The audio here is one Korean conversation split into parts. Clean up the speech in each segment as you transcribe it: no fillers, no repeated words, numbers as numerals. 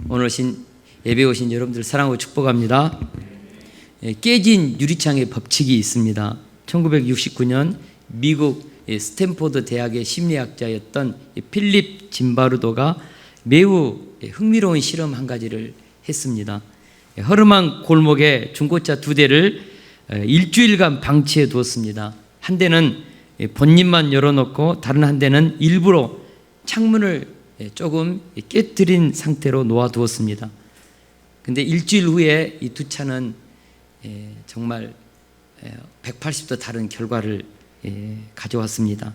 오늘 예배 오신 여러분들 사랑하고 축복합니다. 깨진 유리창의 법칙이 있습니다. 1969년 미국 스탠포드 대학의 심리학자였던 필립 짐바르도가 매우 흥미로운 실험 한 가지를 했습니다. 허름한 골목에 중고차 2대를 일주일간 방치해 두었습니다. 한 대는 본닛만 열어놓고 다른 한 대는 일부러 창문을 조금 깨트린 상태로 놓아두었습니다. 근데 일주일 후에 이 두 차는 정말 180도 다른 결과를 가져왔습니다.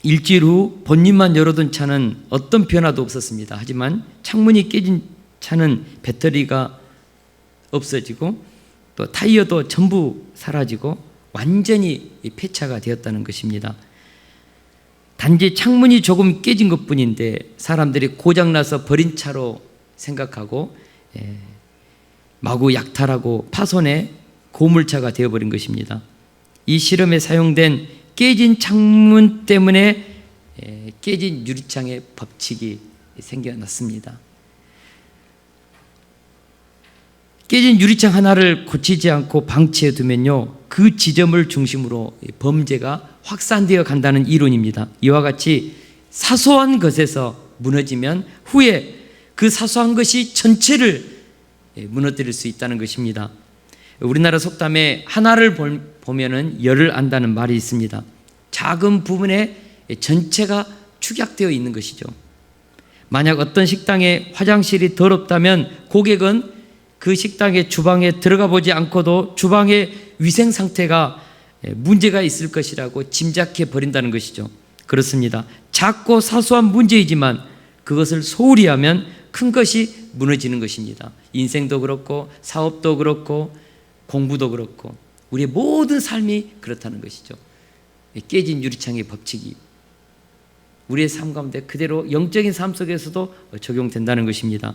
일주일 후 본닛만 열어둔 차는 어떤 변화도 없었습니다. 하지만 창문이 깨진 차는 배터리가 없어지고 또 타이어도 전부 사라지고 완전히 폐차가 되었다는 것입니다. 단지 창문이 조금 깨진 것뿐인데 사람들이 고장나서 버린 차로 생각하고 마구 약탈하고 파손해 고물차가 되어버린 것입니다. 이 실험에 사용된 깨진 창문 때문에 깨진 유리창의 법칙이 생겨났습니다. 깨진 유리창 하나를 고치지 않고 방치해 두면요, 그 지점을 중심으로 범죄가 확산되어 간다는 이론입니다. 이와 같이 사소한 것에서 무너지면 후에 그 사소한 것이 전체를 무너뜨릴 수 있다는 것입니다. 우리나라 속담에 하나를 보면은 열을 안다는 말이 있습니다. 작은 부분에 전체가 축약되어 있는 것이죠. 만약 어떤 식당에 화장실이 더럽다면 고객은 그 식당의 주방에 들어가 보지 않고도 주방의 위생 상태가 문제가 있을 것이라고 짐작해 버린다는 것이죠. 그렇습니다. 작고 사소한 문제이지만 그것을 소홀히 하면 큰 것이 무너지는 것입니다. 인생도 그렇고 사업도 그렇고 공부도 그렇고 우리의 모든 삶이 그렇다는 것이죠. 깨진 유리창의 법칙이 우리의 삶 가운데 그대로 영적인 삶 속에서도 적용된다는 것입니다.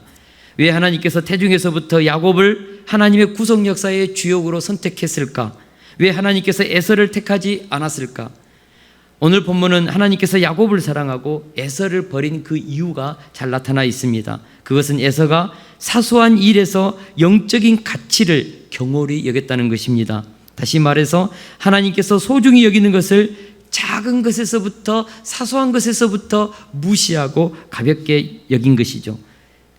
왜 하나님께서 태중에서부터 야곱을 하나님의 구속 역사의 주역으로 선택했을까? 왜 하나님께서 에서를 택하지 않았을까? 오늘 본문은 하나님께서 야곱을 사랑하고 에서를 버린 그 이유가 잘 나타나 있습니다. 그것은 에서가 사소한 일에서 영적인 가치를 경홀히 여겼다는 것입니다. 다시 말해서 하나님께서 소중히 여기는 것을 작은 것에서부터 사소한 것에서부터 무시하고 가볍게 여긴 것이죠.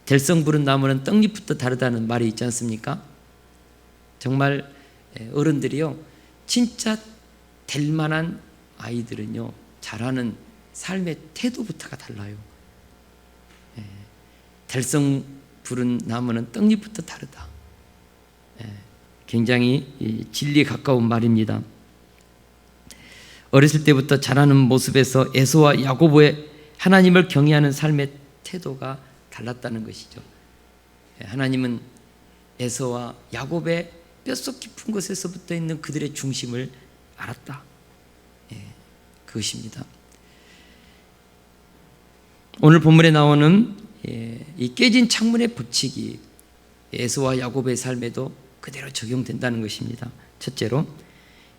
될성 부른 나무는 떡잎부터 다르다는 말이 있지 않습니까? 정말 어른들이요, 진짜 될 만한 아이들은요, 자라는 삶의 태도부터가 달라요. 될성 부른 나무는 떡잎부터 다르다. 굉장히 진리에 가까운 말입니다. 어렸을 때부터 자라는 모습에서 에서와 야고보의 하나님을 경외하는 삶의 태도가 달랐다는 것이죠. 하나님은 에서와 야곱의 뼛속 깊은 곳에서부터 있는 그들의 중심을 알았다. 그것입니다. 오늘 본문에 나오는 이 깨진 창문의 법칙이 에서와 야곱의 삶에도 그대로 적용된다는 것입니다. 첫째로,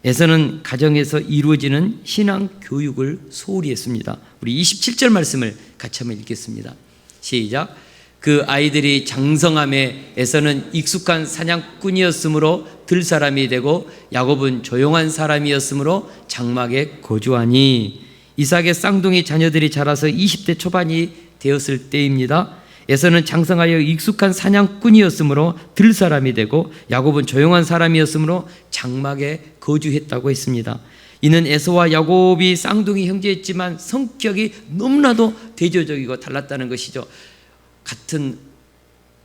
에서는 가정에서 이루어지는 신앙 교육을 소홀히 했습니다. 우리 27절 말씀을 같이 한번 읽겠습니다. 시작. 그 아이들이 장성함에 에서는 익숙한 사냥꾼이었으므로 들 사람이 되고 야곱은 조용한 사람이었으므로 장막에 거주하니. 이삭의 쌍둥이 자녀들이 자라서 20대 초반이 되었을 때입니다. 에서는 장성하여 익숙한 사냥꾼이었으므로 들 사람이 되고 야곱은 조용한 사람이었으므로 장막에 거주했다고 했습니다. 이는 에서와 야곱이 쌍둥이 형제였지만 성격이 너무나도 대조적이고 달랐다는 것이죠. 같은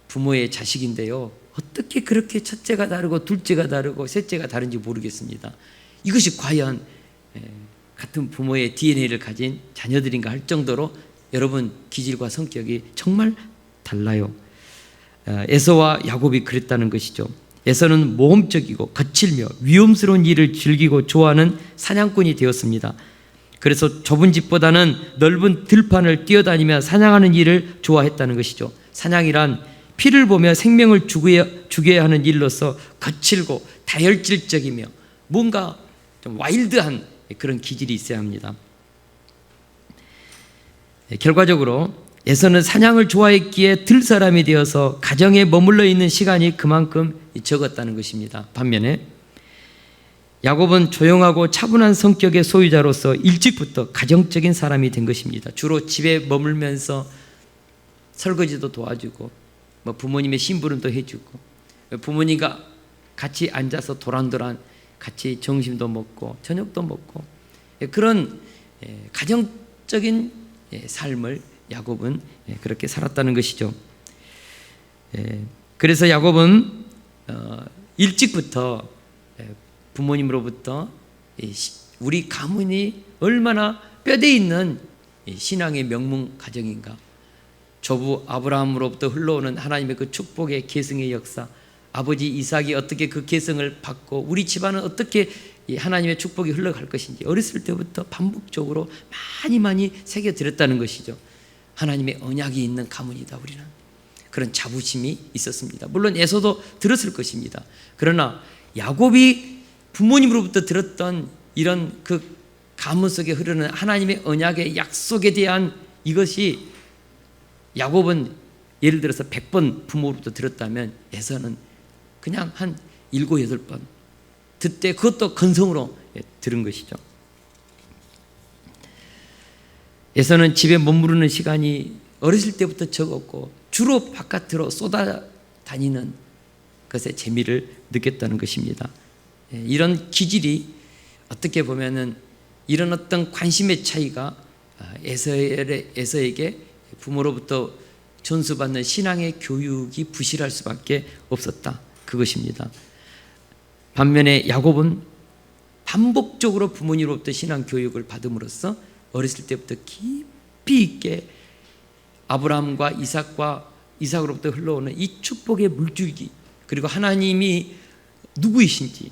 부모의 자식인데요, 어떻게 그렇게 첫째가 다르고 둘째가 다르고 셋째가 다른지 모르겠습니다. 이것이 과연 같은 부모의 DNA를 가진 자녀들인가 할 정도로 여러분 기질과 성격이 정말 달라요. 에서와 야곱이 그랬다는 것이죠. 에서는 모험적이고 거칠며 위험스러운 일을 즐기고 좋아하는 사냥꾼이 되었습니다. 그래서 좁은 집보다는 넓은 들판을 뛰어다니며 사냥하는 일을 좋아했다는 것이죠. 사냥이란 피를 보며 생명을 죽여야 하는 일로서 거칠고 다혈질적이며 뭔가 좀 와일드한 그런 기질이 있어야 합니다. 결과적으로 에서는 사냥을 좋아했기에 들 사람이 되어서 가정에 머물러 있는 시간이 그만큼 적었다는 것입니다. 반면에 야곱은 조용하고 차분한 성격의 소유자로서 일찍부터 가정적인 사람이 된 것입니다. 주로 집에 머물면서 설거지도 도와주고 부모님의 심부름도 해주고 부모님과 같이 앉아서 도란도란 같이 점심도 먹고 저녁도 먹고 그런 가정적인 삶을 야곱은 그렇게 살았다는 것이죠. 그래서 야곱은 일찍부터 부모님으로부터 우리 가문이 얼마나 뼈대 있는 신앙의 명문 가정인가, 조부 아브라함으로부터 흘러오는 하나님의 그 축복의 계승의 역사, 아버지 이삭이 어떻게 그 계승을 받고 우리 집안은 어떻게 하나님의 축복이 흘러갈 것인지 어렸을 때부터 반복적으로 많이 새겨드렸다는 것이죠. 하나님의 언약이 있는 가문이다 우리는. 그런 자부심이 있었습니다. 물론 에서도 들었을 것입니다. 그러나 야곱이 부모님으로부터 들었던 이런 그 가문 속에 흐르는 하나님의 언약의 약속에 대한 이것이, 야곱은 예를 들어서 100번 부모로부터 들었다면 에서는 그냥 한 7, 8번 듣되 그것도 건성으로 들은 것이죠. 에서는 집에 머무르는 시간이 어렸을 때부터 적었고 주로 바깥으로 쏟아다니는 것에 재미를 느꼈다는 것입니다. 이런 기질이 어떻게 보면은 이런 어떤 관심의 차이가 에서에게 부모로부터 전수받는 신앙의 교육이 부실할 수밖에 없었다, 그것입니다. 반면에 야곱은 반복적으로 부모님으로부터 신앙 교육을 받음으로써 어렸을 때부터 깊이 있게 아브라함과 이삭으로부터 흘러오는 이 축복의 물줄기, 그리고 하나님이 누구이신지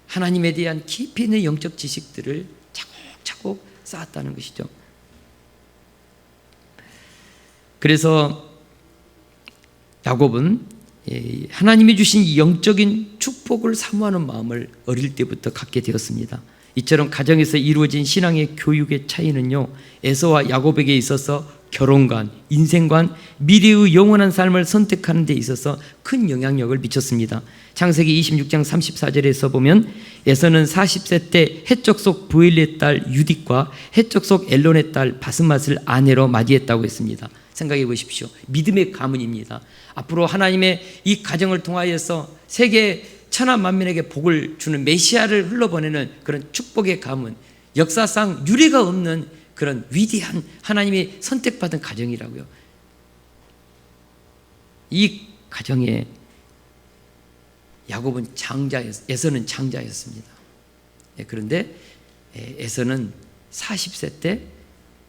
하나님에 대한 깊이 있는 영적 지식들을 차곡차곡 쌓았다는 것이죠. 그래서 야곱은 하나님이 주신 영적인 축복을 사모하는 마음을 어릴 때부터 갖게 되었습니다. 이처럼 가정에서 이루어진 신앙의 교육의 차이는요, 에서와 야곱에게 있어서 결혼관, 인생관, 미래의 영원한 삶을 선택하는 데 있어서 큰 영향력을 미쳤습니다. 창세기 26장 34절에서 보면 에서는 40세 때 헷적 속 부엘리의 딸 유딕과 헷적 속 엘론의 딸 바스맛을 아내로 맞이했다고 했습니다. 생각해 보십시오. 믿음의 가문입니다. 앞으로 하나님의 이 가정을 통하여서 세계 천하 만민에게 복을 주는 메시아를 흘러보내는 그런 축복의 가문, 역사상 유례가 없는 그런 위대한 하나님이 선택받은 가정이라고요. 이 가정에 야곱은 에서는 장자였습니다. 그런데 에서는 40세 때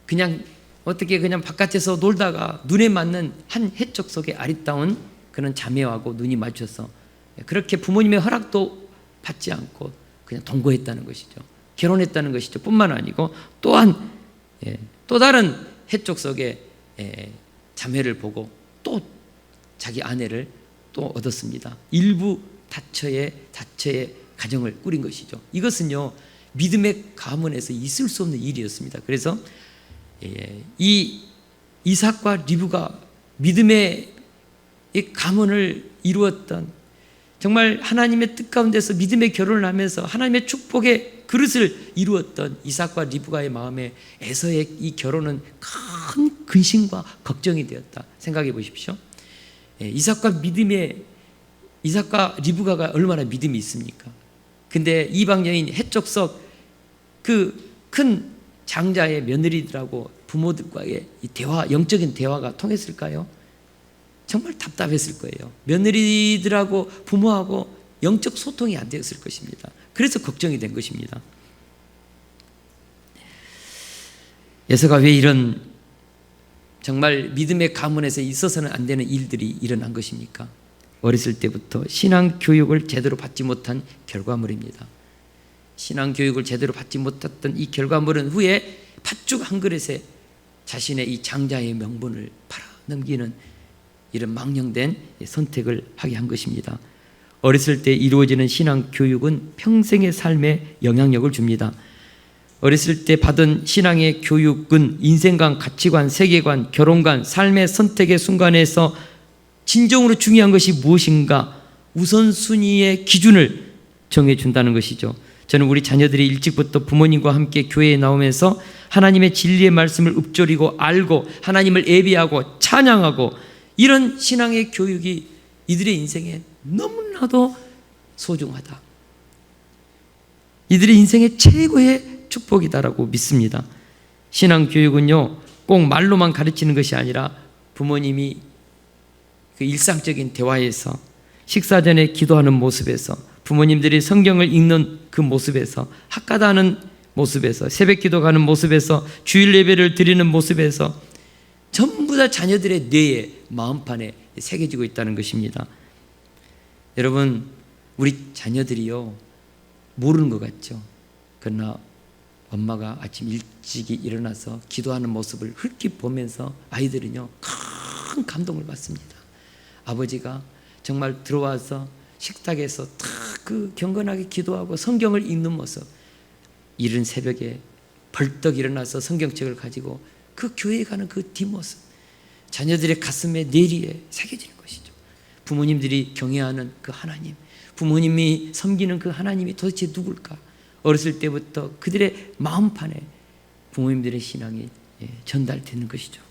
그냥 바깥에서 놀다가 눈에 맞는 한 헷적 속의 아리따운 그런 자매하고 눈이 맞춰서 그렇게 부모님의 허락도 받지 않고 그냥 동거했다는 것이죠. 결혼했다는 것이죠. 뿐만 아니고 또한 또 다른 헷적 속의 자매를 보고 또 자기 아내를 또 얻었습니다. 일부 다처의 가정을 꾸린 것이죠. 이것은요, 믿음의 가문에서 있을 수 없는 일이었습니다. 그래서 이 이삭과 리브가 믿음의 이 가문을 이루었던, 정말 하나님의 뜻 가운데서 믿음의 결혼을 하면서 하나님의 축복의 그릇을 이루었던 이삭과 리브가의 마음에 에서의 이 결혼은 큰 근심과 걱정이 되었다. 생각해 보십시오. 이삭과 리브가가 얼마나 믿음이 있습니까? 근데 이방 여인 헷적 속 그 큰 장자의 며느리들하고 부모들과의 이 대화, 영적인 대화가 통했을까요? 정말 답답했을 거예요. 며느리들하고 부모하고 영적 소통이 안 되었을 것입니다. 그래서 걱정이 된 것입니다. 에서가 왜 이런 정말 믿음의 가문에서 있어서는 안 되는 일들이 일어난 것입니까? 어렸을 때부터 신앙 교육을 제대로 받지 못한 결과물입니다. 신앙 교육을 제대로 받지 못했던 이 결과물은 후에 팥죽 한 그릇에 자신의 이 장자의 명분을 팔아넘기는 이런 망령된 선택을 하게 한 것입니다. 어렸을 때 이루어지는 신앙 교육은 평생의 삶에 영향력을 줍니다. 어렸을 때 받은 신앙의 교육은 인생관, 가치관, 세계관, 결혼관, 삶의 선택의 순간에서 진정으로 중요한 것이 무엇인가 우선순위의 기준을 정해준다는 것이죠. 저는 우리 자녀들이 일찍부터 부모님과 함께 교회에 나오면서 하나님의 진리의 말씀을 읊조리고 알고 하나님을 예배하고 찬양하고 이런 신앙의 교육이 이들의 인생에 너무나도 소중하다. 이들의 인생의 최고의 축복이다라고 믿습니다. 신앙 교육은요, 꼭 말로만 가르치는 것이 아니라 부모님이 그 일상적인 대화에서, 식사 전에 기도하는 모습에서, 부모님들이 성경을 읽는 그 모습에서, 학가다하는 모습에서, 새벽 기도 가는 모습에서, 주일 예배를 드리는 모습에서 전부 다 자녀들의 뇌에, 마음판에 새겨지고 있다는 것입니다. 여러분, 우리 자녀들이요, 모르는 것 같죠? 그러나 엄마가 아침 일찍 일어나서 기도하는 모습을 흘낏 보면서 아이들은요, 큰 감동을 받습니다. 아버지가 정말 들어와서 식탁에서 딱 그 경건하게 기도하고 성경을 읽는 모습, 이른 새벽에 벌떡 일어나서 성경책을 가지고 그 교회에 가는 그 뒷모습, 자녀들의 가슴에 내리에 새겨지는 것이죠. 부모님들이 경외하는 그 하나님, 부모님이 섬기는 그 하나님이 도대체 누굴까? 어렸을 때부터 그들의 마음판에 부모님들의 신앙이 전달되는 것이죠.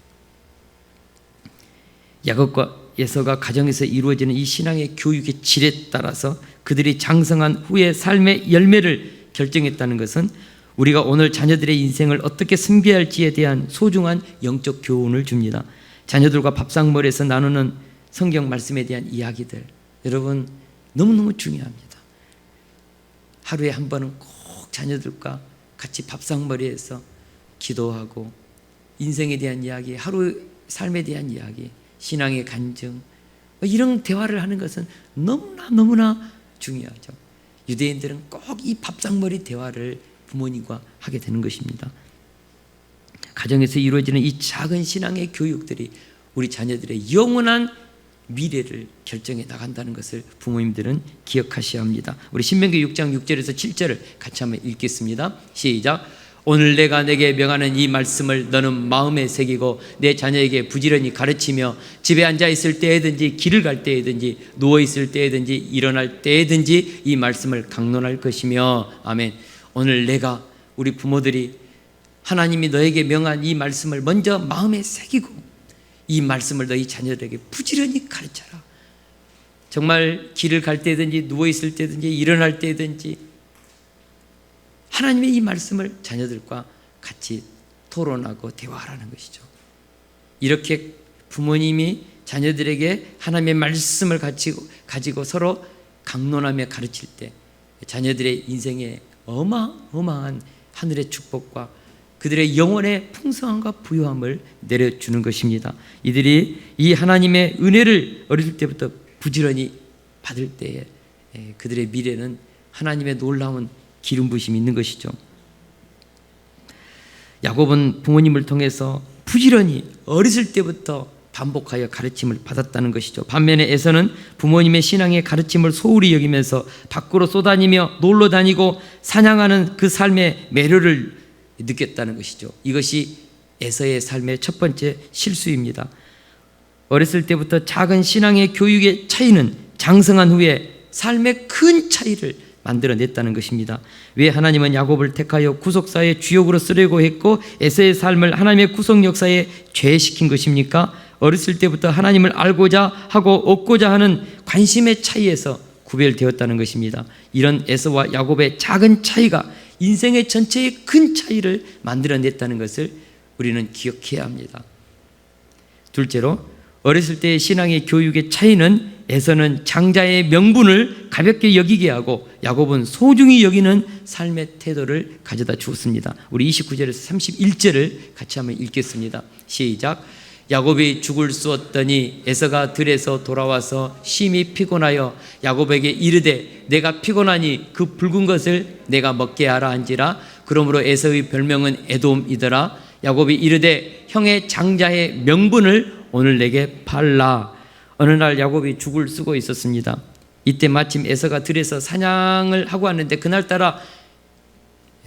야곱과 에서가 가정에서 이루어지는 이 신앙의 교육의 질에 따라서 그들이 장성한 후의 삶의 열매를 결정했다는 것은 우리가 오늘 자녀들의 인생을 어떻게 섬겨야 할지에 대한 소중한 영적 교훈을 줍니다. 자녀들과 밥상머리에서 나누는 성경 말씀에 대한 이야기들, 여러분 너무너무 중요합니다. 하루에 한 번은 꼭 자녀들과 같이 밥상머리에서 기도하고 인생에 대한 이야기, 하루 삶에 대한 이야기, 신앙의 간증, 이런 대화를 하는 것은 너무나 중요하죠. 유대인들은 꼭 이 밥상머리 대화를 부모님과 하게 되는 것입니다. 가정에서 이루어지는 이 작은 신앙의 교육들이 우리 자녀들의 영원한 미래를 결정해 나간다는 것을 부모님들은 기억하셔야 합니다. 우리 신명기 6장 6절에서 7절을 같이 한번 읽겠습니다. 시작. 오늘 내가 내게 명하는 이 말씀을 너는 마음에 새기고 내 자녀에게 부지런히 가르치며 집에 앉아 있을 때에든지 길을 갈 때에든지 누워 있을 때에든지 일어날 때에든지 이 말씀을 강론할 것이며. 아멘. 오늘 내가, 우리 부모들이 하나님이 너에게 명한 이 말씀을 먼저 마음에 새기고 이 말씀을 너희 자녀들에게 부지런히 가르쳐라. 정말 길을 갈 때든지 누워 있을 때든지 일어날 때든지 하나님의 이 말씀을 자녀들과 같이 토론하고 대화하라는 것이죠. 이렇게 부모님이 자녀들에게 하나님의 말씀을 가지고 서로 강론하며 가르칠 때 자녀들의 인생에 어마어마한 하늘의 축복과 그들의 영혼의 풍성함과 부요함을 내려주는 것입니다. 이들이 이 하나님의 은혜를 어릴 때부터 부지런히 받을 때에 그들의 미래는 하나님의 놀라운 기름 부심이 있는 것이죠. 야곱은 부모님을 통해서 부지런히 어렸을 때부터 반복하여 가르침을 받았다는 것이죠. 반면에 에서는 부모님의 신앙의 가르침을 소홀히 여기면서 밖으로 쏘다니며 놀러 다니고 사냥하는 그 삶의 매료를 느꼈다는 것이죠. 이것이 에서의 삶의 첫 번째 실수입니다. 어렸을 때부터 작은 신앙의 교육의 차이는 장성한 후에 삶의 큰 차이를 만들어냈다는 것입니다. 왜 하나님은 야곱을 택하여 구속사의 주역으로 쓰려고 했고 에서의 삶을 하나님의 구속 역사에 죄시킨 것입니까? 어렸을 때부터 하나님을 알고자 하고 얻고자 하는 관심의 차이에서 구별되었다는 것입니다. 이런 에서와 야곱의 작은 차이가 인생의 전체의 큰 차이를 만들어냈다는 것을 우리는 기억해야 합니다. 둘째로, 어렸을 때의 신앙의 교육의 차이는 에서는 장자의 명분을 가볍게 여기게 하고 야곱은 소중히 여기는 삶의 태도를 가져다 주었습니다. 우리 29절에서 31절을 같이 한번 읽겠습니다. 시작. 야곱이 죽을 쑤었더니 에서가 들에서 돌아와서 심히 피곤하여 야곱에게 이르되 내가 피곤하니 그 붉은 것을 내가 먹게 하라 한지라. 그러므로 에서의 별명은 에돔이더라. 야곱이 이르되 형의 장자의 명분을 오늘 내게 팔라. 어느 날 야곱이 죽을 쓰고 있었습니다. 이때 마침 에서가 들에서 사냥을 하고 왔는데 그날따라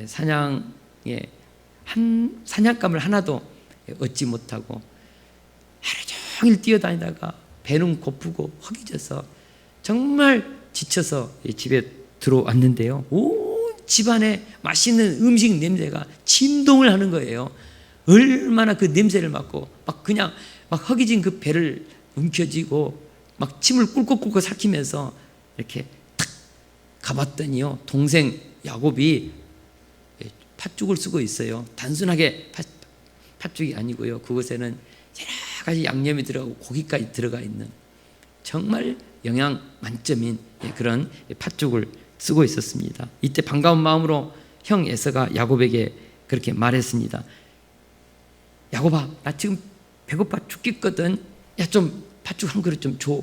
사냥 한 사냥감을 하나도 얻지 못하고 하루 종일 뛰어다니다가 배는 고프고 허기져서 정말 지쳐서 집에 들어왔는데요, 온 집안에 맛있는 음식 냄새가 진동을 하는 거예요. 얼마나 그 냄새를 맡고 막 그냥 막 허기진 그 배를 움켜쥐고 막 침을 꿀꺽꿀꺽 삭히면서 이렇게 탁 가봤더니요, 동생 야곱이 팥죽을 쓰고 있어요. 단순하게 팥죽이 아니고요, 그곳에는 여러 가지 양념이 들어가고 고기까지 들어가 있는 정말 영양 만점인 그런 팥죽을 쓰고 있었습니다. 이때 반가운 마음으로 형 에서가 야곱에게 그렇게 말했습니다. 야곱아, 나 지금 배고파 죽겠거든. 야, 좀 팥죽 한 그릇 좀 줘.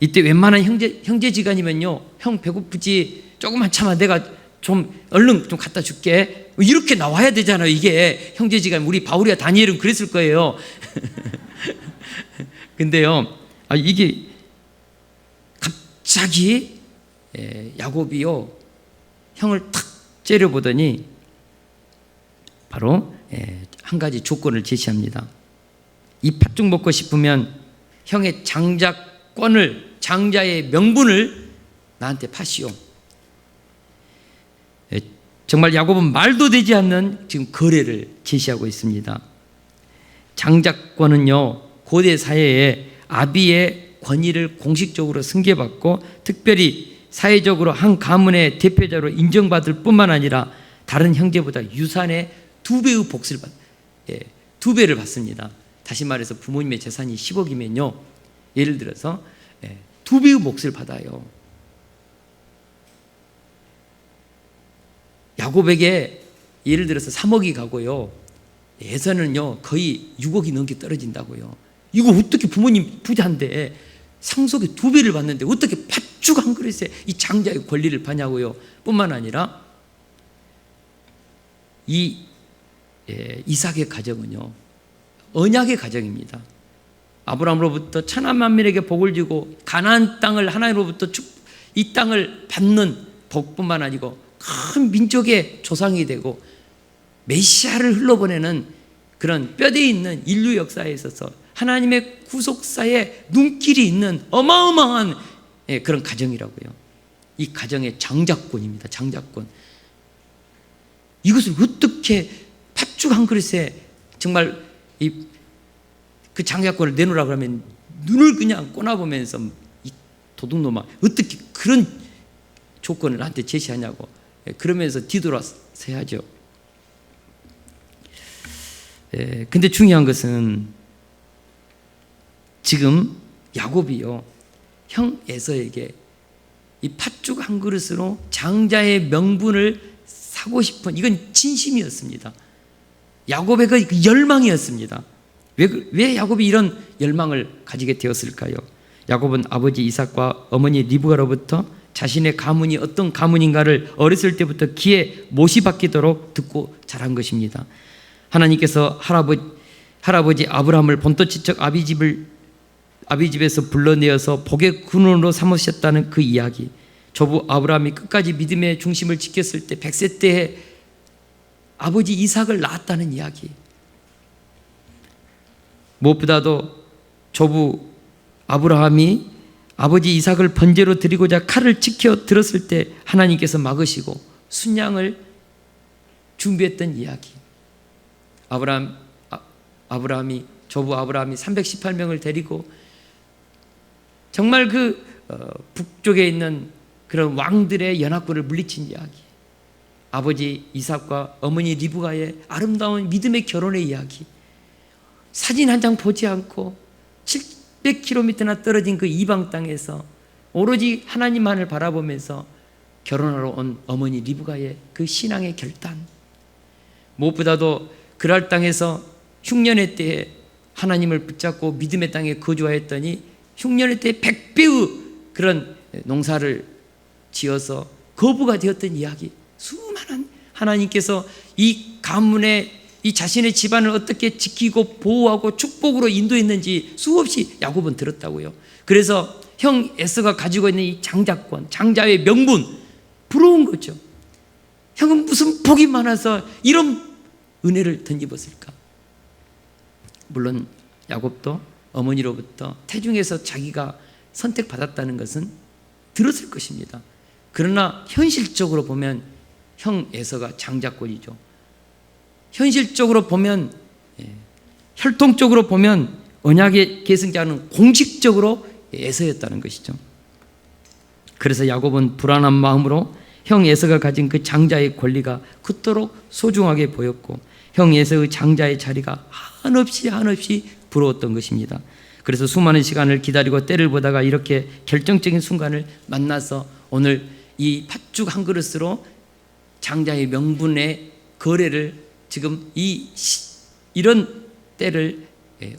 이때 웬만한 형제지간이면요, 형 배고프지, 조금만 참아, 내가 좀 얼른 좀 갖다 줄게, 이렇게 나와야 되잖아요. 이게 형제지간, 우리 바울이와 다니엘은 그랬을 거예요. 근데요, 이게 갑자기 야곱이요, 형을 탁 째려보더니 바로 한 가지 조건을 제시합니다. 이 팥죽 먹고 싶으면 형의 장자권을, 장자의 명분을 나한테 파시오. 정말 야곱은 말도 되지 않는 지금 거래를 제시하고 있습니다. 장자권은요, 고대 사회에 아비의 권위를 공식적으로 승계받고 특별히 사회적으로 한 가문의 대표자로 인정받을 뿐만 아니라 다른 형제보다 유산의 2배의 복수를 두 배를 받습니다. 다시 말해서 부모님의 재산이 10억이면요, 예를 들어서 2배의 몫을 받아요. 야곱에게 예를 들어서 3억이 가고요, 에서는요 거의 6억이 넘게 떨어진다고요. 이거 어떻게, 부모님 부자인데 상속의 2배를 받는데 어떻게 팥죽 한 그릇에 이 장자의 권리를 파냐고요. 뿐만 아니라 이 이삭의 가정은요, 언약의 가정입니다. 아브라함으로부터 천한 만민에게 복을 주고 가나안 땅을 하나님으로부터 이 땅을 받는 복뿐만 아니고 큰 민족의 조상이 되고 메시아를 흘러보내는 그런 뼈대 있는 인류 역사에 있어서 하나님의 구속사에 눈길이 있는 어마어마한 그런 가정이라고요. 이 가정의 장자권입니다. 장자권. 이것을 어떻게 팥죽 한 그릇에 정말 그 장자권을 내놓으라고 하면 눈을 그냥 꼬나보면서 이 도둑놈아, 어떻게 그런 조건을 나한테 제시하냐고, 그러면서 뒤돌아서야죠. 근데 중요한 것은 지금 야곱이요, 형 에서에게 이 팥죽 한 그릇으로 장자의 명분을 사고 싶은, 이건 진심이었습니다. 야곱의 그 열망이었습니다. 왜 야곱이 이런 열망을 가지게 되었을까요? 야곱은 아버지 이삭과 어머니 리브가로부터 자신의 가문이 어떤 가문인가를 어렸을 때부터 귀에 못이 박히도록 듣고 자란 것입니다. 하나님께서 할아버지 아브라함을 본토지척 아비 집에서 불러내어서 복의 근원으로 삼으셨다는 그 이야기, 조부 아브라함이 끝까지 믿음의 중심을 지켰을 때 100세 때에 아버지 이삭을 낳았다는 이야기, 무엇보다도 조부 아브라함이 아버지 이삭을 번제로 드리고자 칼을 치켜 들었을 때 하나님께서 막으시고 순양을 준비했던 이야기, 조부 아브라함이 318명을 데리고 정말 그 북쪽에 있는 그런 왕들의 연합군을 물리친 이야기, 아버지 이삭과 어머니 리브가의 아름다운 믿음의 결혼의 이야기, 사진 한 장 보지 않고 700km나 떨어진 그 이방 땅에서 오로지 하나님만을 바라보면서 결혼하러 온 어머니 리브가의 그 신앙의 결단, 무엇보다도 그랄 땅에서 흉년의 때에 하나님을 붙잡고 믿음의 땅에 거주하였더니 흉년의 때에 100배의 그런 농사를 지어서 거부가 되었던 이야기, 수많은 하나님께서 이 가문의 이 자신의 집안을 어떻게 지키고 보호하고 축복으로 인도했는지 수없이 야곱은 들었다고요. 그래서 형 에서가 가지고 있는 이 장자권, 장자의 명분, 부러운 거죠. 형은 무슨 복이 많아서 이런 은혜를 덧입었을까? 물론 야곱도 어머니로부터 태중에서 자기가 선택받았다는 것은 들었을 것입니다. 그러나 현실적으로 보면 형 에서가 장자권이죠. 현실적으로 보면, 혈통적으로 보면 언약의 계승자는 공식적으로 에서였다는 것이죠. 그래서 야곱은 불안한 마음으로 형 에서가 가진 그 장자의 권리가 그토록 소중하게 보였고 형 에서의 장자의 자리가 한없이 부러웠던 것입니다. 그래서 수많은 시간을 기다리고 때를 보다가 이렇게 결정적인 순간을 만나서 오늘 이 팥죽 한 그릇으로 장자의 명분의 거래를 지금 이런 때를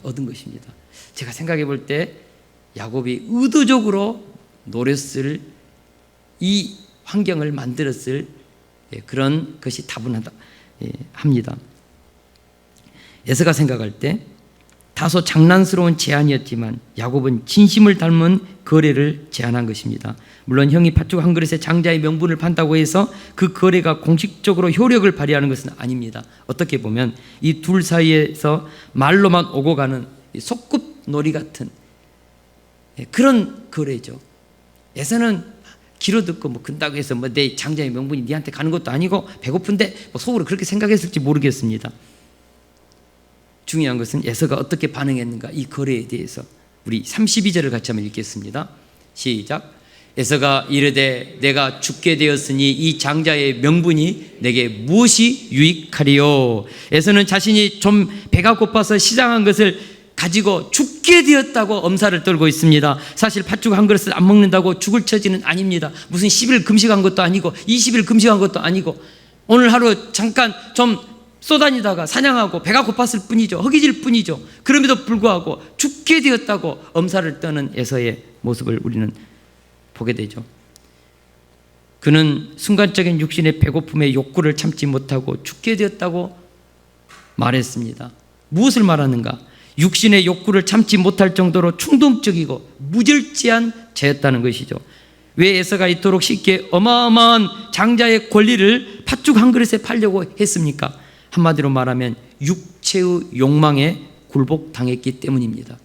얻은 것입니다. 제가 생각해 볼 때 야곱이 의도적으로 노렸을 이 환경을 만들었을 그런 것이 다분하다 합니다. 에서가 생각할 때 다소 장난스러운 제안이었지만 야곱은 진심을 닮은 거래를 제안한 것입니다. 물론 형이 팥죽 한 그릇에 장자의 명분을 판다고 해서 그 거래가 공식적으로 효력을 발휘하는 것은 아닙니다. 어떻게 보면 이 둘 사이에서 말로만 오고 가는 소꿉놀이 같은 그런 거래죠. 에서는 귀로 듣고 뭐 근다고 해서 뭐 내 장자의 명분이 네한테 가는 것도 아니고 배고픈데 뭐 속으로 그렇게 생각했을지 모르겠습니다. 중요한 것은 에서가 어떻게 반응했는가, 이 거래에 대해서 우리 32절을 같이 한번 읽겠습니다. 시작. 에서가 이르되 내가 죽게 되었으니 이 장자의 명분이 내게 무엇이 유익하리요. 에서는 자신이 좀 배가 고파서 시장한 것을 가지고 죽게 되었다고 엄살을 떨고 있습니다. 사실 팥죽 한 그릇을 안 먹는다고 죽을 처지는 아닙니다. 무슨 10일 금식한 것도 아니고 20일 금식한 것도 아니고 오늘 하루 잠깐 좀 쏘다니다가 사냥하고 배가 고팠을 뿐이죠. 허기질 뿐이죠. 그럼에도 불구하고 죽게 되었다고 엄살을 떠는 에서의 모습을 우리는 보게 되죠. 그는 순간적인 육신의 배고픔의 욕구를 참지 못하고 죽게 되었다고 말했습니다. 무엇을 말하는가? 육신의 욕구를 참지 못할 정도로 충동적이고 무절제한 자였다는 것이죠. 왜 에서가 이토록 쉽게 어마어마한 장자의 권리를 팥죽 한 그릇에 팔려고 했습니까? 한마디로 말하면 육체의 욕망에 굴복당했기 때문입니다.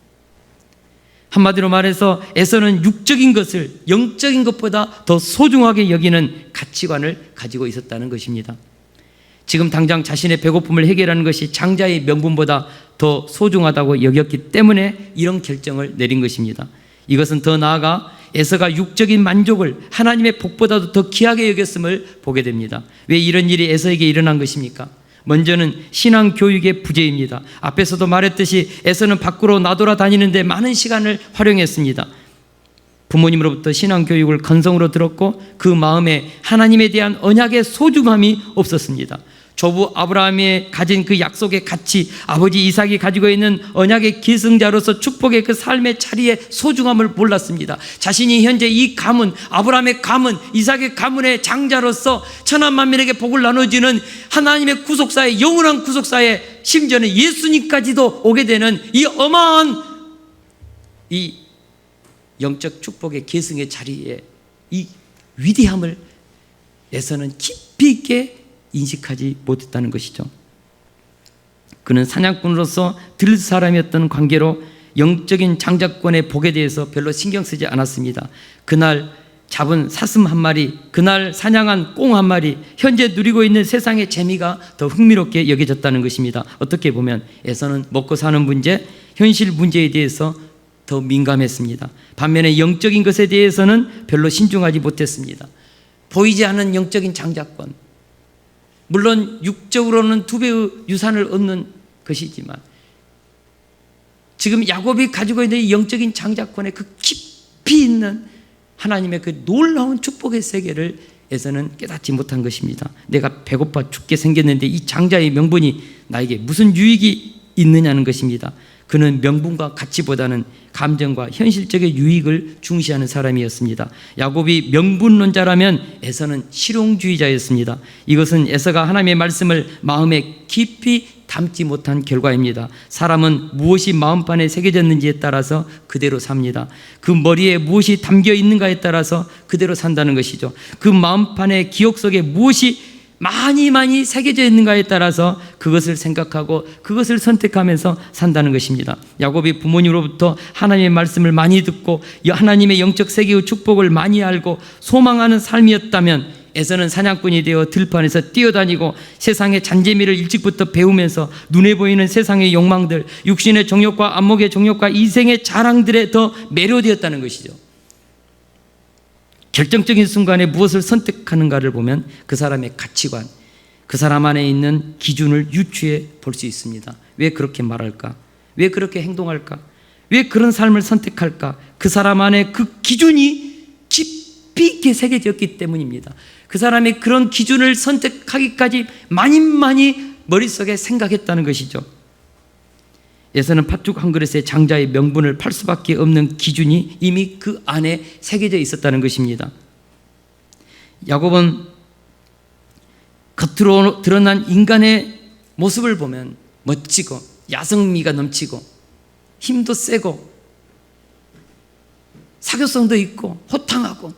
한마디로 말해서 에서는 육적인 것을 영적인 것보다 더 소중하게 여기는 가치관을 가지고 있었다는 것입니다. 지금 당장 자신의 배고픔을 해결하는 것이 장자의 명분보다 더 소중하다고 여겼기 때문에 이런 결정을 내린 것입니다. 이것은 더 나아가 에서가 육적인 만족을 하나님의 복보다도 더 귀하게 여겼음을 보게 됩니다. 왜 이런 일이 에서에게 일어난 것입니까? 먼저는 신앙 교육의 부재입니다. 앞에서도 말했듯이 에서는 밖으로 나돌아다니는데 많은 시간을 활용했습니다. 부모님으로부터 신앙 교육을 건성으로 들었고 그 마음에 하나님에 대한 언약의 소중함이 없었습니다. 조부 아브라함이 가진 그 약속의 가치, 아버지 이삭이 가지고 있는 언약의 계승자로서 축복의 그 삶의 자리의 소중함을 몰랐습니다. 자신이 현재 이 가문, 아브라함의 가문, 이삭의 가문의 장자로서 천한 만민에게 복을 나눠주는 하나님의 구속사의 영원한 구속사의 심지어는 예수님까지도 오게 되는 이 어마한 이 영적 축복의 계승의 자리에 이 위대함을 에서는 깊이 있게 인식하지 못했다는 것이죠. 그는 사냥꾼으로서 들 사람이었던 관계로 영적인 장자권의 복에 대해서 별로 신경 쓰지 않았습니다. 그날 잡은 사슴 한 마리, 그날 사냥한 꽁 한 마리, 현재 누리고 있는 세상의 재미가 더 흥미롭게 여겨졌다는 것입니다. 어떻게 보면 에서는 먹고 사는 문제, 현실 문제에 대해서 더 민감했습니다. 반면에 영적인 것에 대해서는 별로 신중하지 못했습니다. 보이지 않는 영적인 장자권, 물론 육적으로는 두 배의 유산을 얻는 것이지만 지금 야곱이 가지고 있는 이 영적인 장자권의 그 깊이 있는 하나님의 그 놀라운 축복의 세계를 에서는 깨닫지 못한 것입니다. 내가 배고파 죽게 생겼는데 이 장자의 명분이 나에게 무슨 유익이 있느냐는 것입니다. 그는 명분과 가치보다는 감정과 현실적인 유익을 중시하는 사람이었습니다. 야곱이 명분론자라면 에서는 실용주의자였습니다. 이것은 에서가 하나님의 말씀을 마음에 깊이 담지 못한 결과입니다. 사람은 무엇이 마음판에 새겨졌는지에 따라서 그대로 삽니다. 그 머리에 무엇이 담겨 있는가에 따라서 그대로 산다는 것이죠. 그 마음판의 기억 속에 무엇이 많이 새겨져 있는가에 따라서 그것을 생각하고 그것을 선택하면서 산다는 것입니다. 야곱이 부모님으로부터 하나님의 말씀을 많이 듣고 하나님의 영적 세계의 축복을 많이 알고 소망하는 삶이었다면 에서는 사냥꾼이 되어 들판에서 뛰어다니고 세상의 잔재미를 일찍부터 배우면서 눈에 보이는 세상의 욕망들, 육신의 정욕과 안목의 정욕과 이생의 자랑들에 더 매료되었다는 것이죠. 결정적인 순간에 무엇을 선택하는가를 보면 그 사람의 가치관, 그 사람 안에 있는 기준을 유추해 볼 수 있습니다. 왜 그렇게 말할까? 왜 그렇게 행동할까? 왜 그런 삶을 선택할까? 그 사람 안에 그 기준이 깊이 있게 새겨졌기 때문입니다. 그 사람이 그런 기준을 선택하기까지 많이 머릿속에 생각했다는 것이죠. 에서는 팥죽 한 그릇의 장자의 명분을 팔 수밖에 없는 기준이 이미 그 안에 새겨져 있었다는 것입니다. 야곱은 겉으로 드러난 인간의 모습을 보면 멋지고 야성미가 넘치고 힘도 세고 사교성도 있고 호탕하고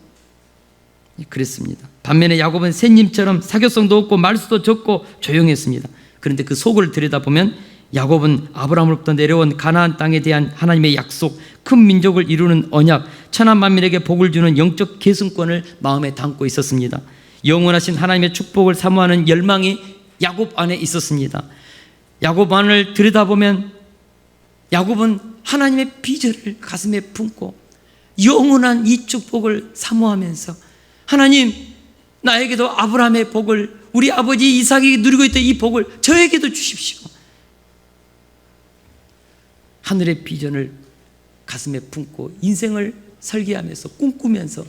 그랬습니다. 반면에 야곱은 새님처럼 사교성도 없고 말수도 적고 조용했습니다. 그런데 그 속을 들여다보면 야곱은 아브라함으로부터 내려온 가나안 땅에 대한 하나님의 약속, 큰 민족을 이루는 언약, 천하 만민에게 복을 주는 영적 계승권을 마음에 담고 있었습니다. 영원하신 하나님의 축복을 사모하는 열망이 야곱 안에 있었습니다. 야곱 안을 들여다보면 야곱은 하나님의 비전을 가슴에 품고 영원한 이 축복을 사모하면서 하나님, 나에게도 아브라함의 복을, 우리 아버지 이삭이 누리고 있던 이 복을 저에게도 주십시오. 하늘의 비전을 가슴에 품고 인생을 설계하면서 꿈꾸면서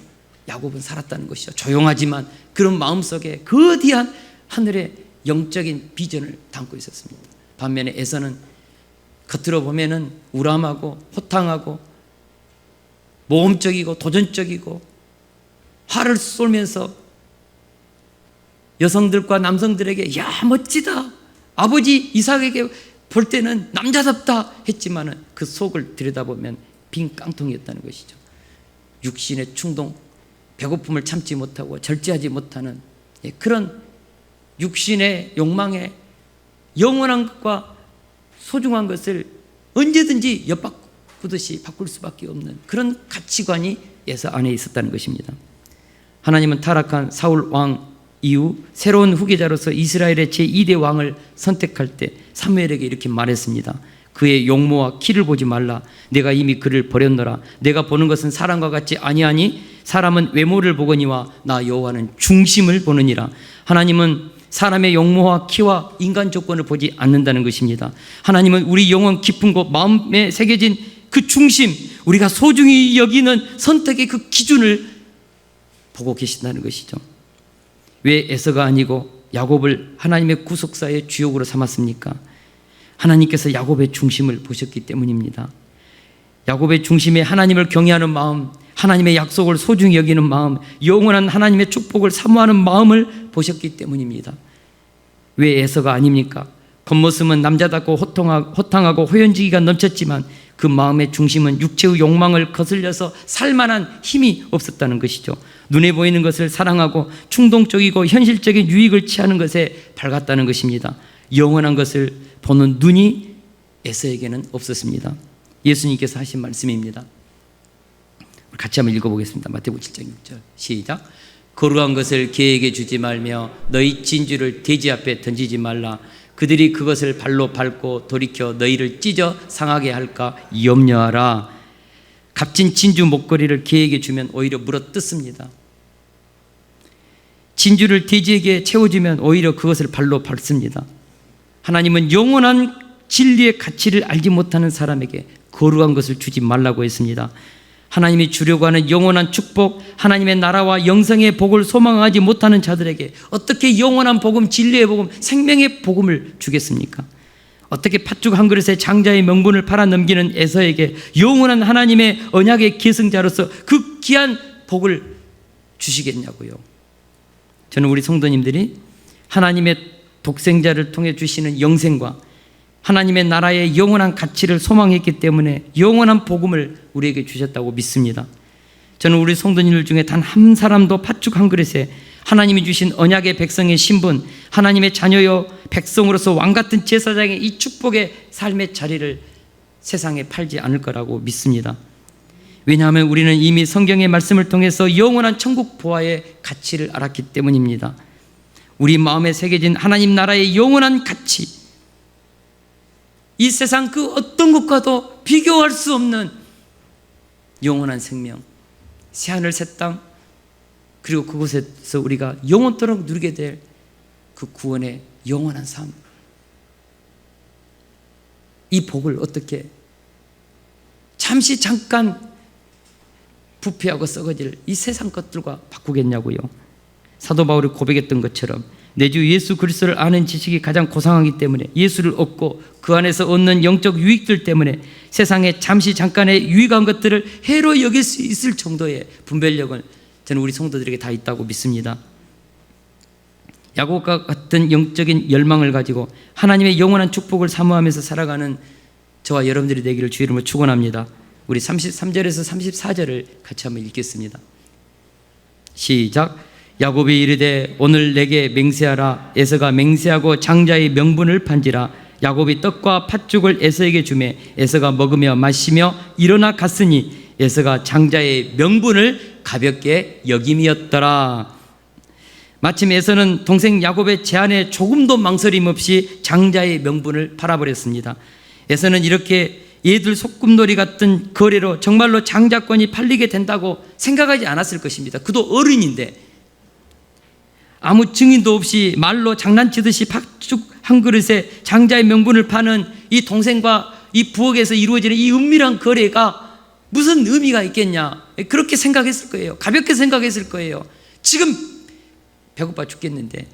야곱은 살았다는 것이죠. 조용하지만 그런 마음속에 거대한 하늘의 영적인 비전을 담고 있었습니다. 반면에 에서는 겉으로 보면은 우람하고 호탕하고 모험적이고 도전적이고 화를 쏠면서 여성들과 남성들에게 야 멋지다, 아버지 이삭에게 볼 때는 남자답다 했지만은 그 속을 들여다보면 빈 깡통이었다는 것이죠. 육신의 충동, 배고픔을 참지 못하고 절제하지 못하는 그런 육신의 욕망에 영원한 것과 소중한 것을 언제든지 엿바꾸듯이 바꿀 수밖에 없는 그런 가치관이 에서 안에 있었다는 것입니다. 하나님은 타락한 사울 왕 이후 새로운 후계자로서 이스라엘의 제2대 왕을 선택할 때 사무엘에게 이렇게 말했습니다. 그의 용모와 키를 보지 말라. 내가 이미 그를 버렸노라. 내가 보는 것은 사람과 같지 아니하니 사람은 외모를 보거니와 나 여호와는 중심을 보느니라. 하나님은 사람의 용모와 키와 인간 조건을 보지 않는다는 것입니다. 하나님은 우리 영혼 깊은 곳 마음에 새겨진 그 중심, 우리가 소중히 여기는 선택의 그 기준을 보고 계신다는 것이죠. 왜 에서가 아니고 야곱을 하나님의 구속사의 주역으로 삼았습니까? 하나님께서 야곱의 중심을 보셨기 때문입니다. 야곱의 중심에 하나님을 경외하는 마음, 하나님의 약속을 소중히 여기는 마음, 영원한 하나님의 축복을 사모하는 마음을 보셨기 때문입니다. 왜 에서가 아닙니까? 겉모습은 남자답고 호탕하고 호연지기가 넘쳤지만 그 마음의 중심은 육체의 욕망을 거슬려서 살만한 힘이 없었다는 것이죠. 눈에 보이는 것을 사랑하고 충동적이고 현실적인 유익을 취하는 것에 밝았다는 것입니다. 영원한 것을 보는 눈이 에서에게는 없었습니다. 예수님께서 하신 말씀입니다. 같이 한번 읽어보겠습니다. 마태복음 7장 6절 시작. 거룩한 것을 개에게 주지 말며 너희 진주를 돼지 앞에 던지지 말라. 그들이 그것을 발로 밟고 돌이켜 너희를 찢어 상하게 할까 염려하라. 값진 진주 목걸이를 개에게 주면 오히려 물어뜯습니다. 진주를 돼지에게 채워주면 오히려 그것을 발로 밟습니다. 하나님은 영원한 진리의 가치를 알지 못하는 사람에게 거룩한 것을 주지 말라고 했습니다. 하나님이 주려고 하는 영원한 축복, 하나님의 나라와 영생의 복을 소망하지 못하는 자들에게 어떻게 영원한 복음, 진리의 복음, 생명의 복음을 주겠습니까? 어떻게 팥죽 한 그릇에 장자의 명분을 팔아 넘기는 에서에게 영원한 하나님의 언약의 계승자로서 그 귀한 복을 주시겠냐고요. 저는 우리 성도님들이 하나님의 독생자를 통해 주시는 영생과 하나님의 나라의 영원한 가치를 소망했기 때문에 영원한 복음을 우리에게 주셨다고 믿습니다. 저는 우리 성도님들 중에 단 한 사람도 팥죽 한 그릇에 하나님이 주신 언약의 백성의 신분, 하나님의 자녀요 백성으로서 왕같은 제사장의 이 축복의 삶의 자리를 세상에 팔지 않을 거라고 믿습니다. 왜냐하면 우리는 이미 성경의 말씀을 통해서 영원한 천국 보화의 가치를 알았기 때문입니다. 우리 마음에 새겨진 하나님 나라의 영원한 가치, 이 세상 그 어떤 것과도 비교할 수 없는 영원한 생명, 새하늘 새 땅, 그리고 그곳에서 우리가 영원토록 누리게 될 그 구원의 영원한 삶, 이 복을 어떻게 잠시 잠깐 부패하고 썩어질 이 세상 것들과 바꾸겠냐고요. 사도 바울이 고백했던 것처럼 내 주 예수 그리스도를 아는 지식이 가장 고상하기 때문에 예수를 얻고 그 안에서 얻는 영적 유익들 때문에 세상에 잠시 잠깐의 유익한 것들을 해로 여길 수 있을 정도의 분별력은 저는 우리 성도들에게 다 있다고 믿습니다. 야곱과 같은 영적인 열망을 가지고 하나님의 영원한 축복을 사모하면서 살아가는 저와 여러분들이 되기를 주의 이름으로 축원합니다. 우리 33절에서 34절을 같이 한번 읽겠습니다. 시작. 야곱이 이르되 오늘 내게 맹세하라. 에서가 맹세하고 장자의 명분을 판지라. 야곱이 떡과 팥죽을 에서에게 주매 에서가 먹으며 마시며 일어나 갔으니 에서가 장자의 명분을 가볍게 여김이었더라. 마침 에서는 동생 야곱의 제안에 조금도 망설임 없이 장자의 명분을 팔아버렸습니다. 에서는 이렇게 얘들 소꿉놀이 같은 거래로 정말로 장자권이 팔리게 된다고 생각하지 않았을 것입니다. 그도 어른인데 아무 증인도 없이 말로 장난치듯이 팥죽 한 그릇에 장자의 명분을 파는 이 동생과 이 부엌에서 이루어지는 이 은밀한 거래가 무슨 의미가 있겠냐, 그렇게 생각했을 거예요. 가볍게 생각했을 거예요. 지금 배고파 죽겠는데,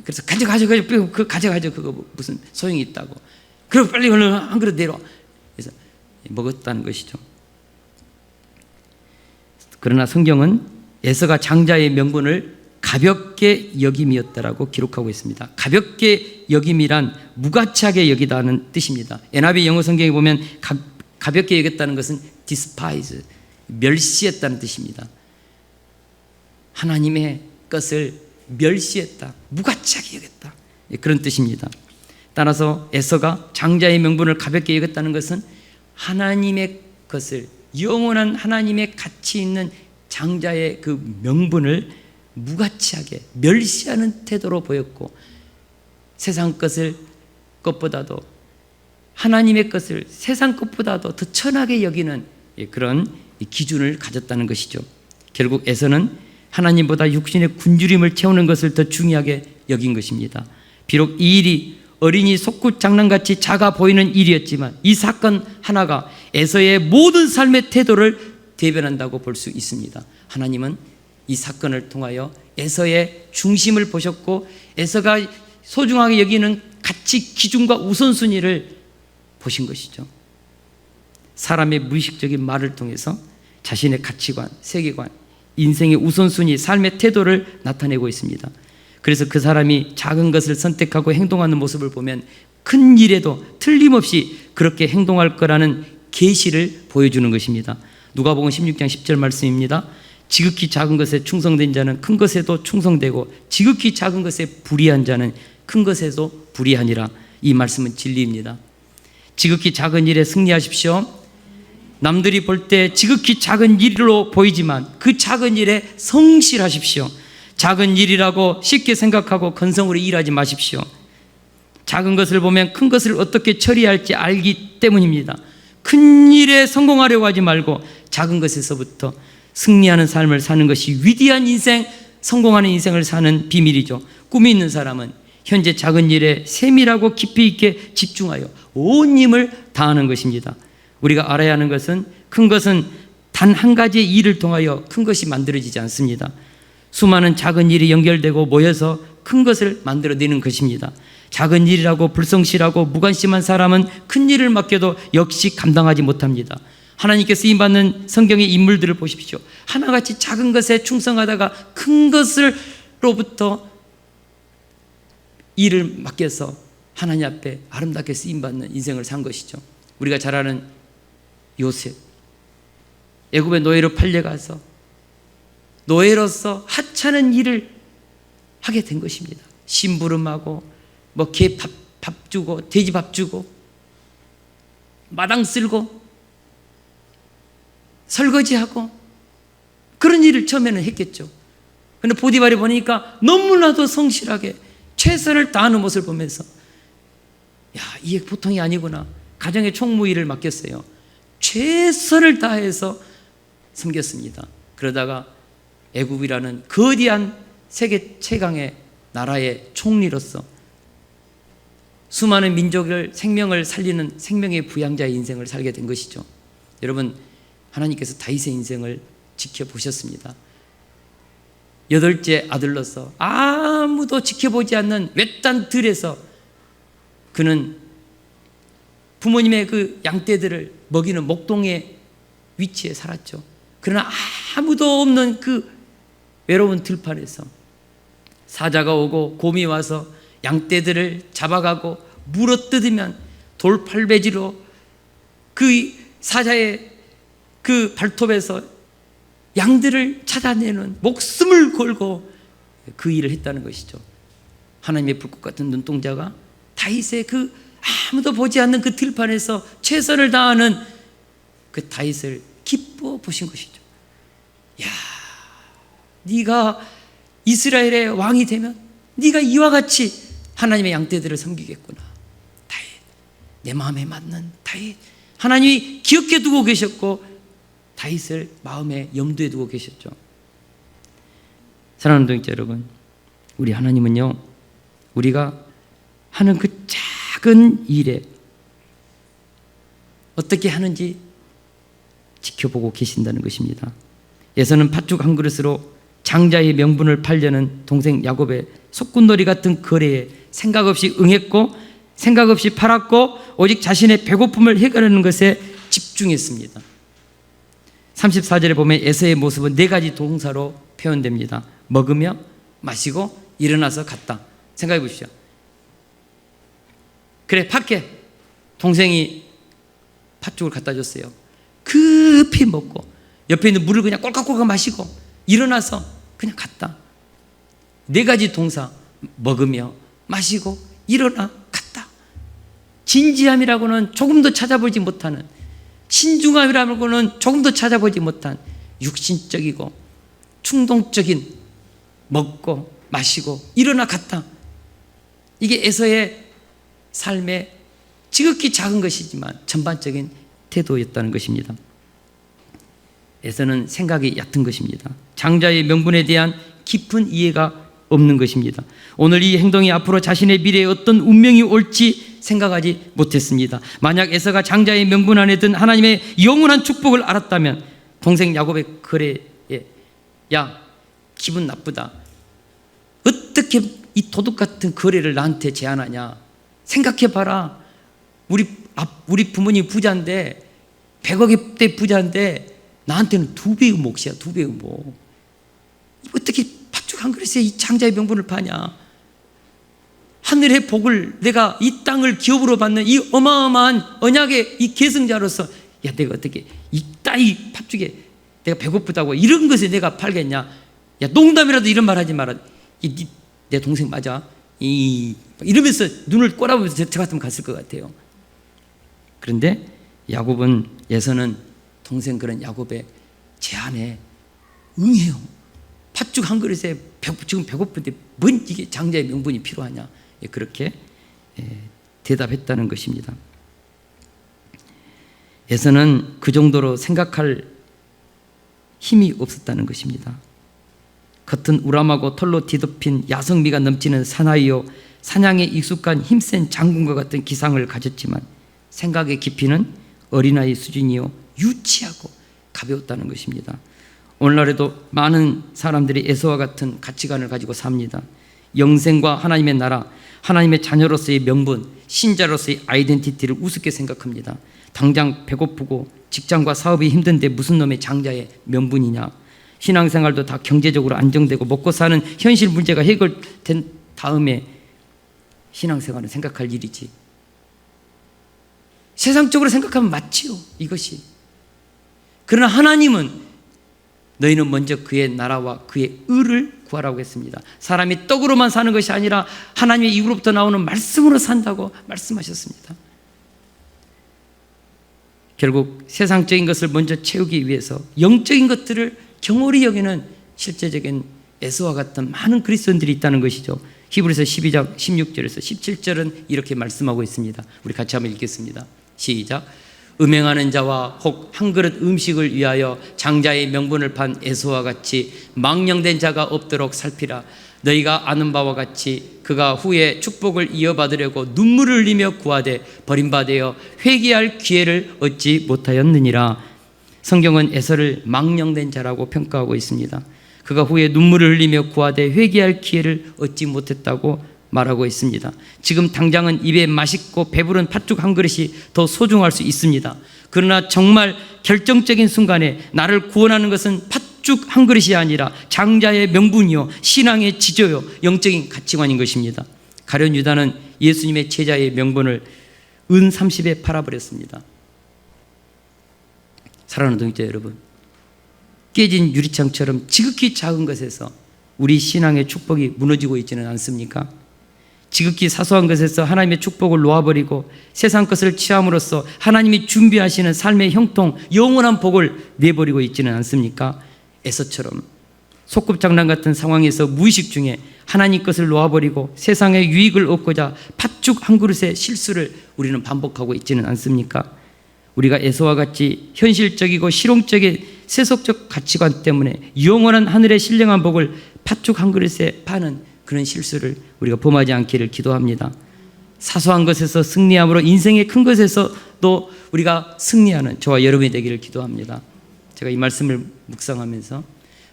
그래서 가져가죠. 그거 무슨 소용이 있다고. 그럼 빨리 얼른 한 그릇 내려. 그래서 먹었다는 것이죠. 그러나 성경은 에서가 장자의 명분을 가볍게 여김이었다라고 기록하고 있습니다. 가볍게 여김이란 무가치하게 여기다는 뜻입니다. NIV 영어 성경에 보면 가볍게 여겼다는 것은 despise, 멸시했다는 뜻입니다. 하나님의 것을 멸시했다, 무가치하게 여겼다, 그런 뜻입니다. 따라서 에서가 장자의 명분을 가볍게 여겼다는 것은 하나님의 것을, 영원한 하나님의 가치 있는 장자의 그 명분을 무가치하게 멸시하는 태도로 보였고, 세상 것보다도 하나님의 것을 세상 것보다도 더 천하게 여기는 그런 기준을 가졌다는 것이죠. 결국 에서는 하나님보다 육신의 굶주림을 채우는 것을 더 중요하게 여긴 것입니다. 비록 이 일이 어린이 속구 장난같이 작아 보이는 일이었지만 이 사건 하나가 에서의 모든 삶의 태도를 대변한다고 볼 수 있습니다. 하나님은 이 사건을 통하여 에서의 중심을 보셨고 에서가 소중하게 여기는 가치 기준과 우선순위를 보신 것이죠. 사람의 무의식적인 말을 통해서 자신의 가치관, 세계관, 인생의 우선순위, 삶의 태도를 나타내고 있습니다. 그래서 그 사람이 작은 것을 선택하고 행동하는 모습을 보면 큰 일에도 틀림없이 그렇게 행동할 거라는 계시를 보여주는 것입니다. 누가복음 16장 10절 말씀입니다. 지극히 작은 것에 충성된 자는 큰 것에도 충성되고 지극히 작은 것에 불의한 자는 큰 것에도 불의하니라. 이 말씀은 진리입니다. 지극히 작은 일에 승리하십시오. 남들이 볼 때 지극히 작은 일로 보이지만 그 작은 일에 성실하십시오. 작은 일이라고 쉽게 생각하고 건성으로 일하지 마십시오. 작은 것을 보면 큰 것을 어떻게 처리할지 알기 때문입니다. 큰 일에 성공하려고 하지 말고 작은 것에서부터 승리하는 삶을 사는 것이 위대한 인생, 성공하는 인생을 사는 비밀이죠. 꿈이 있는 사람은 현재 작은 일에 세밀하고 깊이 있게 집중하여 온 힘을 다하는 것입니다. 우리가 알아야 하는 것은 큰 것은 단 한 가지의 일을 통하여 큰 것이 만들어지지 않습니다. 수많은 작은 일이 연결되고 모여서 큰 것을 만들어내는 것입니다. 작은 일이라고 불성실하고 무관심한 사람은 큰 일을 맡겨도 역시 감당하지 못합니다. 하나님께 쓰임받는 성경의 인물들을 보십시오. 하나같이 작은 것에 충성하다가 큰 것으로부터 일을 맡겨서 하나님 앞에 아름답게 쓰임받는 인생을 산 것이죠. 우리가 잘 아는 요셉, 애굽의 노예로 팔려가서 노예로서 하찮은 일을 하게 된 것입니다. 심부름하고 뭐 개 밥 주고 돼지 밥 주고 마당 쓸고 설거지하고 그런 일을 처음에는 했겠죠. 그런데 보디발이 보니까 너무나도 성실하게 최선을 다하는 모습을 보면서 야, 이게 보통이 아니구나. 가정의 총무일을 맡겼어요. 최선을 다해서 섬겼습니다. 그러다가 애굽이라는 거대한 세계 최강의 나라의 총리로서 수많은 민족을 생명을 살리는 생명의 부양자의 인생을 살게 된 것이죠. 여러분, 하나님께서 다윗의 인생을 지켜보셨습니다. 8째 아들로서 아무도 지켜보지 않는 외딴 들에서 그는 부모님의 그 양떼들을 먹이는 목동의 위치에 살았죠. 그러나 아무도 없는 그 외로운 들판에서 사자가 오고 곰이 와서 양떼들을 잡아가고 물어뜯으면 돌팔배지로 그 사자의 그 발톱에서 양들을 찾아내는 목숨을 걸고 그 일을 했다는 것이죠. 하나님의 불꽃 같은 눈동자가 다윗의 그 아무도 보지 않는 그 들판에서 최선을 다하는 그 다윗을 기뻐 보신 것이죠. 야, 네가 이스라엘의 왕이 되면 네가 이와 같이 하나님의 양떼들을 섬기겠구나. 다윗, 내 마음에 맞는 다윗. 하나님이 기억해 두고 계셨고 다윗을 마음에 염두에 두고 계셨죠. 사랑하는 동역자 여러분, 우리 하나님은요, 우리가 하는 그 작은 일에 어떻게 하는지 지켜보고 계신다는 것입니다. 에서는 팥죽 한 그릇으로 장자의 명분을 팔려는 동생 야곱의 속군놀이 같은 거래에 생각 없이 응했고 생각 없이 팔았고 오직 자신의 배고픔을 해결하는 것에 집중했습니다. 34절에 보면 에서의 모습은 4가지 동사로 표현됩니다. 먹으며 마시고 일어나서 갔다. 생각해 보십시오. 그래, 밖에 동생이 팥죽을 갖다 줬어요. 급히 먹고 옆에 있는 물을 그냥 꼴깍꼴깍 마시고 일어나서 그냥 갔다. 4가지 동사, 먹으며 마시고 일어나 갔다. 진지함이라고는 조금도 찾아보지 못하는, 신중함이라고는 조금도 찾아보지 못한 육신적이고 충동적인 먹고 마시고 일어나 갔다. 이게 에서의 삶의 지극히 작은 것이지만 전반적인 태도였다는 것입니다. 에서는 생각이 얕은 것입니다. 장자의 명분에 대한 깊은 이해가 없는 것입니다. 오늘 이 행동이 앞으로 자신의 미래에 어떤 운명이 올지 생각하지 못했습니다. 만약 에서가 장자의 명분 안에 든 하나님의 영원한 축복을 알았다면 동생 야곱의 거래에 야, 기분 나쁘다. 어떻게 이 도둑 같은 거래를 나한테 제안하냐. 생각해봐라. 우리 부모님 부자인데 100억대 부자인데 나한테는 2배의 몫이야. 2배의 몫. 어떻게 팥죽 한 그릇에 이 장자의 명분을 파냐. 하늘의 복을 내가 이 땅을 기업으로 받는 이 어마어마한 언약의 이 계승자로서 야, 내가 어떻게 이 따위 팥죽에 내가 배고프다고 이런 것에 내가 팔겠냐. 야, 농담이라도 이런 말 하지 마라. 내 동생 맞아. 이러면서 눈을 꼬라보면서 저 같으면 갔을 것 같아요. 그런데 야곱은, 에서는 동생 그런 야곱의 제안에 응해요. 팥죽 한 그릇에 지금 배고픈데 뭔 이게 장자의 명분이 필요하냐. 그렇게 대답했다는 것입니다. 에서는 그 정도로 생각할 힘이 없었다는 것입니다. 겉은 우람하고 털로 뒤덮인 야성미가 넘치는 사나이요, 사냥에 익숙한 힘센 장군과 같은 기상을 가졌지만 생각의 깊이는 어린아이 수준이요 유치하고 가벼웠다는 것입니다. 오늘날에도 많은 사람들이 에서와 같은 가치관을 가지고 삽니다. 영생과 하나님의 나라, 하나님의 자녀로서의 명분, 신자로서의 아이덴티티를 우습게 생각합니다. 당장 배고프고 직장과 사업이 힘든데 무슨 놈의 장자의 명분이냐. 신앙생활도 다 경제적으로 안정되고 먹고 사는 현실 문제가 해결된 다음에 신앙생활은 생각할 일이지. 세상적으로 생각하면 맞지요, 이것이. 그러나 하나님은 너희는 먼저 그의 나라와 그의 의를 구하라고 했습니다. 사람이 떡으로만 사는 것이 아니라 하나님의 입으로부터 나오는 말씀으로 산다고 말씀하셨습니다. 결국 세상적인 것을 먼저 채우기 위해서 영적인 것들을 경홀히 여기는 실제적인 에서와 같은 많은 그리스도인들이 있다는 것이죠. 히브리서 12장 16절에서 17절은 이렇게 말씀하고 있습니다. 우리 같이 한번 읽겠습니다. 시작. 음행하는 자와 혹 한 그릇 음식을 위하여 장자의 명분을 판 에서와 같이 망령된 자가 없도록 살피라. 너희가 아는 바와 같이 그가 후에 축복을 이어받으려고 눈물을 흘리며 구하되 버림받아 회개할 기회를 얻지 못하였느니라. 성경은 에서를 망령된 자라고 평가하고 있습니다. 그가 후에 눈물을 흘리며 구하되 회개할 기회를 얻지 못했다고 말하고 있습니다. 지금 당장은 입에 맛있고 배부른 팥죽 한 그릇이 더 소중할 수 있습니다. 그러나 정말 결정적인 순간에 나를 구원하는 것은 팥죽 한 그릇이 아니라 장자의 명분이요 신앙의 지조요 영적인 가치관인 것입니다. 가룟 유다는 예수님의 제자의 명분을 은 30에 팔아버렸습니다. 사랑하는 동역자 여러분, 깨진 유리창처럼 지극히 작은 것에서 우리 신앙의 축복이 무너지고 있지는 않습니까? 지극히 사소한 것에서 하나님의 축복을 놓아버리고 세상 것을 취함으로써 하나님이 준비하시는 삶의 형통, 영원한 복을 내버리고 있지는 않습니까? 에서처럼 소꿉장난 같은 상황에서 무의식 중에 하나님 것을 놓아버리고 세상의 유익을 얻고자 팥죽 한 그릇의 실수를 우리는 반복하고 있지는 않습니까? 우리가 에서와 같이 현실적이고 실용적인 세속적 가치관 때문에 영원한 하늘의 신령한 복을 팥죽 한 그릇에 파는 그런 실수를 우리가 범하지 않기를 기도합니다. 사소한 것에서 승리함으로 인생의 큰 것에서도 우리가 승리하는 저와 여러분이 되기를 기도합니다. 제가 이 말씀을 묵상하면서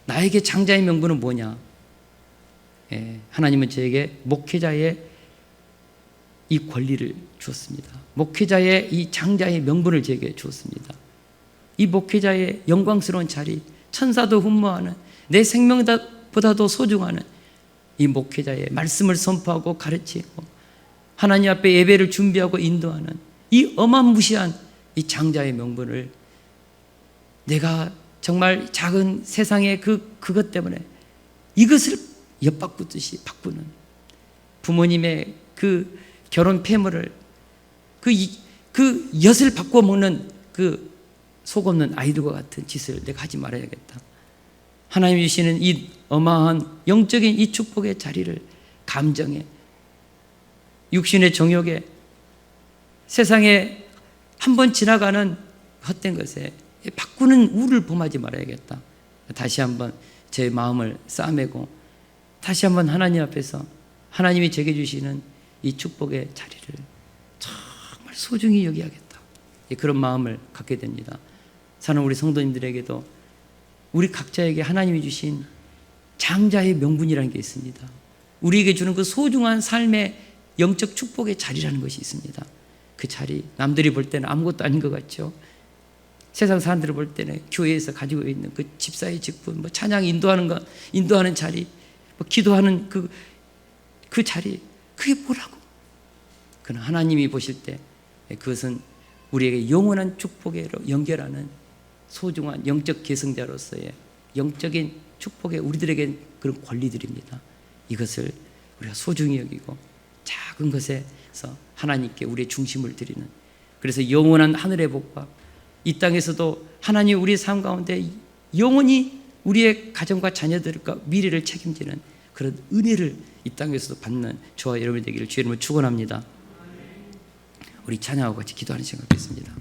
나에게 장자의 명분은 뭐냐? 하나님은 저에게 목회자의 이 권리를 주었습니다. 목회자의 이 장자의 명분을 제게 주었습니다. 이 목회자의 영광스러운 자리, 천사도 흠모하는 내 생명보다도 소중하는 이 목회자의 말씀을 선포하고 가르치고 하나님 앞에 예배를 준비하고 인도하는 이 어마무시한 이 장자의 명분을 내가 정말 작은 세상의 그것 때문에 이것을 엿바꾸듯이 바꾸는 부모님의 그 결혼 폐물을 그 엿을 바꿔 먹는 그 속 없는 아이들과 같은 짓을 내가 하지 말아야겠다. 하나님이 주시는 이 어마한 영적인 이 축복의 자리를 감정에, 육신의 정욕에, 세상에 한번 지나가는 헛된 것에 바꾸는 우를 범하지 말아야겠다. 다시 한번 제 마음을 싸매고 다시 한번 하나님 앞에서 하나님이 제게 주시는 이 축복의 자리를 정말 소중히 여기야겠다. 그런 마음을 갖게 됩니다. 사는 우리 성도님들에게도 우리 각자에게 하나님이 주신 장자의 명분이라는 게 있습니다. 우리에게 주는 그 소중한 삶의 영적 축복의 자리라는 것이 있습니다. 그 자리, 남들이 볼 때는 아무것도 아닌 것 같죠. 세상 사람들이 볼 때는 교회에서 가지고 있는 그 집사의 직분, 뭐 찬양 인도하는 자리, 뭐 기도하는 그 자리, 그게 뭐라고? 그러나 하나님이 보실 때 그것은 우리에게 영원한 축복으로 연결하는 소중한 영적 계승자로서의 영적인 축복에 우리들에게 그런 권리들입니다. 이것을 우리가 소중히 여기고 작은 것에서 하나님께 우리의 중심을 드리는, 그래서 영원한 하늘의 복과 이 땅에서도 하나님 우리의 삶 가운데 영원히 우리의 가정과 자녀들과 미래를 책임지는 그런 은혜를 이 땅에서도 받는 저와 여러분이 되기를 주의 이름으로 축원합니다. 우리 찬양하고 같이 기도하는 시간 갖겠습니다.